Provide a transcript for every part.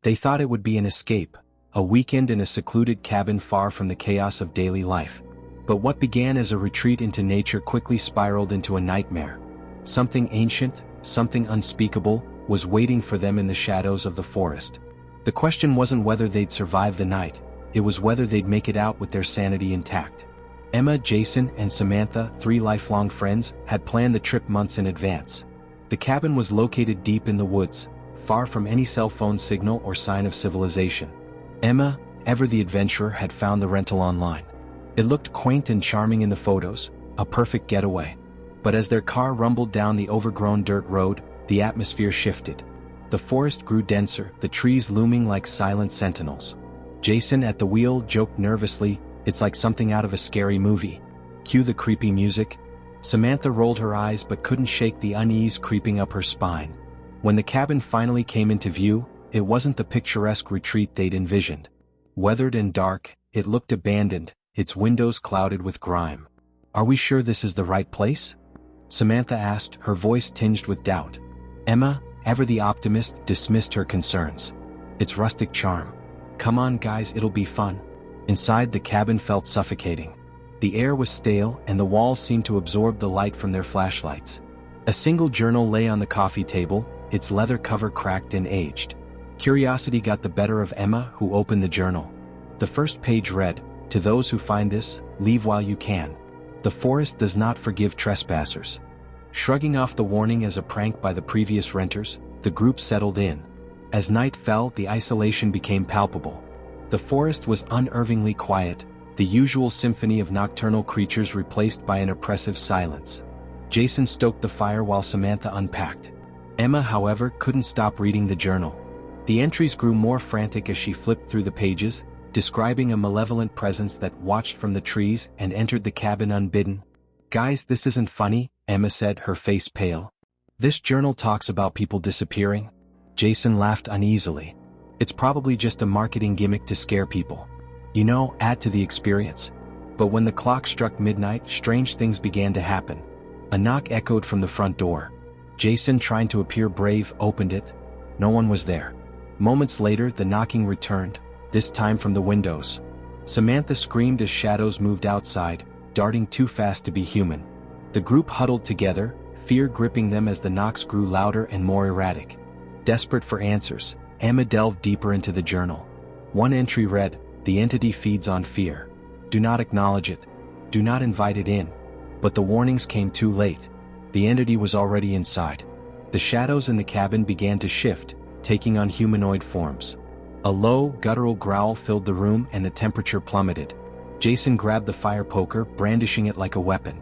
They thought it would be an escape, a weekend in a secluded cabin far from the chaos of daily life. But what began as a retreat into nature quickly spiraled into a nightmare. Something ancient, something unspeakable, was waiting for them in the shadows of the forest. The question wasn't whether they'd survive the night, it was whether they'd make it out with their sanity intact. Emma, Jason, and Samantha, 3 lifelong friends, had planned the trip months in advance. The cabin was located deep in the woods, far from any cell phone signal or sign of civilization. Emma, ever the adventurer, had found the rental online. It looked quaint and charming in the photos, a perfect getaway. But as their car rumbled down the overgrown dirt road, the atmosphere shifted. The forest grew denser, the trees looming like silent sentinels. Jason, at the wheel, joked nervously, "It's like something out of a scary movie. Cue the creepy music." Samantha rolled her eyes but couldn't shake the unease creeping up her spine. When the cabin finally came into view, it wasn't the picturesque retreat they'd envisioned. Weathered and dark, it looked abandoned, its windows clouded with grime. "Are we sure this is the right place?" Samantha asked, her voice tinged with doubt. Emma, ever the optimist, dismissed her concerns. "It's rustic charm. Come on guys, it'll be fun." Inside, the cabin felt suffocating. The air was stale and the walls seemed to absorb the light from their flashlights. A single journal lay on the coffee table, its leather cover cracked and aged. Curiosity got the better of Emma, who opened the journal. The first page read, "To those who find this, leave while you can. The forest does not forgive trespassers." Shrugging off the warning as a prank by the previous renters, the group settled in. As night fell, the isolation became palpable. The forest was unnervingly quiet, the usual symphony of nocturnal creatures replaced by an oppressive silence. Jason stoked the fire while Samantha unpacked. Emma, however, couldn't stop reading the journal. The entries grew more frantic as she flipped through the pages, describing a malevolent presence that watched from the trees and entered the cabin unbidden. "Guys, this isn't funny," Emma said, her face pale. "This journal talks about people disappearing." Jason laughed uneasily. "It's probably just a marketing gimmick to scare people. You know, add to the experience." But when the clock struck midnight, strange things began to happen. A knock echoed from the front door. Jason, trying to appear brave, opened it. No one was there. Moments later, the knocking returned, this time from the windows. Samantha screamed as shadows moved outside, darting too fast to be human. The group huddled together, fear gripping them as the knocks grew louder and more erratic. Desperate for answers, Emma delved deeper into the journal. One entry read, "The entity feeds on fear. Do not acknowledge it. Do not invite it in." But the warnings came too late. The entity was already inside. The shadows in the cabin began to shift, taking on humanoid forms. A low, guttural growl filled the room and the temperature plummeted. Jason grabbed the fire poker, brandishing it like a weapon.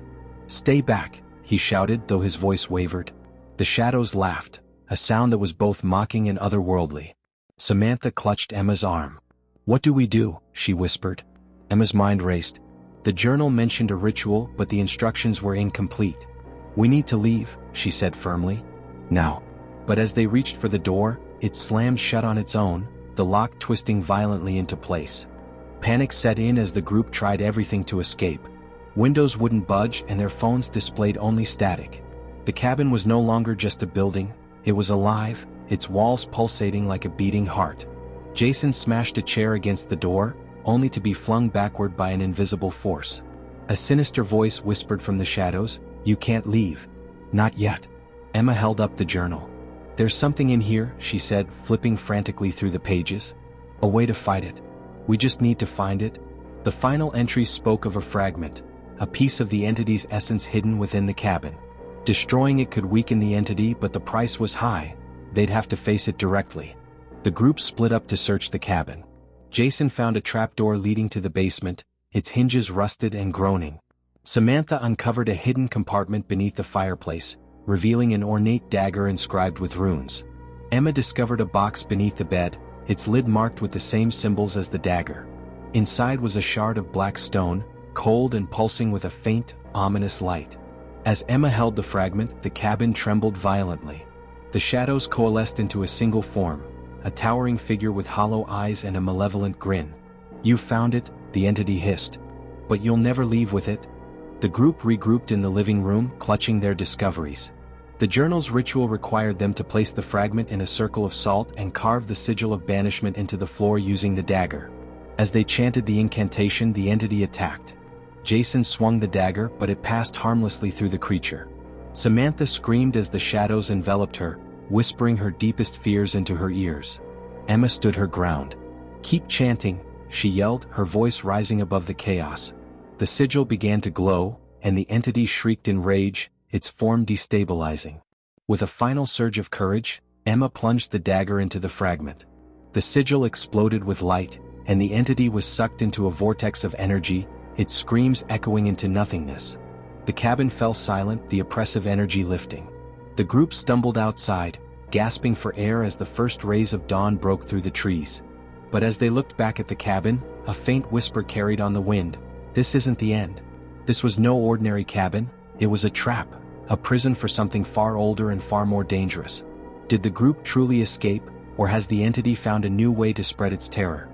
"Stay back," he shouted, though his voice wavered. The shadows laughed, a sound that was both mocking and otherworldly. Samantha clutched Emma's arm. "What do we do?" she whispered. Emma's mind raced. The journal mentioned a ritual, but the instructions were incomplete. "We need to leave," she said firmly. "Now." But as they reached for the door, it slammed shut on its own, the lock twisting violently into place. Panic set in as the group tried everything to escape. Windows wouldn't budge and their phones displayed only static. The cabin was no longer just a building, it was alive, its walls pulsating like a beating heart. Jason smashed a chair against the door, only to be flung backward by an invisible force. A sinister voice whispered from the shadows, "You can't leave." "Not yet." Emma held up the journal. "There's something in here," she said, flipping frantically through the pages. "A way to fight it. We just need to find it." The final entry spoke of a fragment, a piece of the entity's essence hidden within the cabin. Destroying it could weaken the entity, but the price was high. They'd have to face it directly. The group split up to search the cabin. Jason found a trapdoor leading to the basement, its hinges rusted and groaning. Samantha uncovered a hidden compartment beneath the fireplace, revealing an ornate dagger inscribed with runes. Emma discovered a box beneath the bed, its lid marked with the same symbols as the dagger. Inside was a shard of black stone, cold and pulsing with a faint, ominous light. As Emma held the fragment, the cabin trembled violently. The shadows coalesced into a single form, a towering figure with hollow eyes and a malevolent grin. "You found it," the entity hissed. "But you'll never leave with it." The group regrouped in the living room, clutching their discoveries. The journal's ritual required them to place the fragment in a circle of salt and carve the sigil of banishment into the floor using the dagger. As they chanted the incantation, the entity attacked. Jason swung the dagger, but it passed harmlessly through the creature. Samantha screamed as the shadows enveloped her, whispering her deepest fears into her ears. Emma stood her ground. "Keep chanting," she yelled, her voice rising above the chaos. The sigil began to glow, and the entity shrieked in rage, its form destabilizing. With a final surge of courage, Emma plunged the dagger into the fragment. The sigil exploded with light, and the entity was sucked into a vortex of energy, its screams echoing into nothingness. The cabin fell silent, the oppressive energy lifting. The group stumbled outside, gasping for air as the first rays of dawn broke through the trees. But as they looked back at the cabin, a faint whisper carried on the wind, "This isn't the end." This was no ordinary cabin, it was a trap, a prison for something far older and far more dangerous. Did the group truly escape, or has the entity found a new way to spread its terror?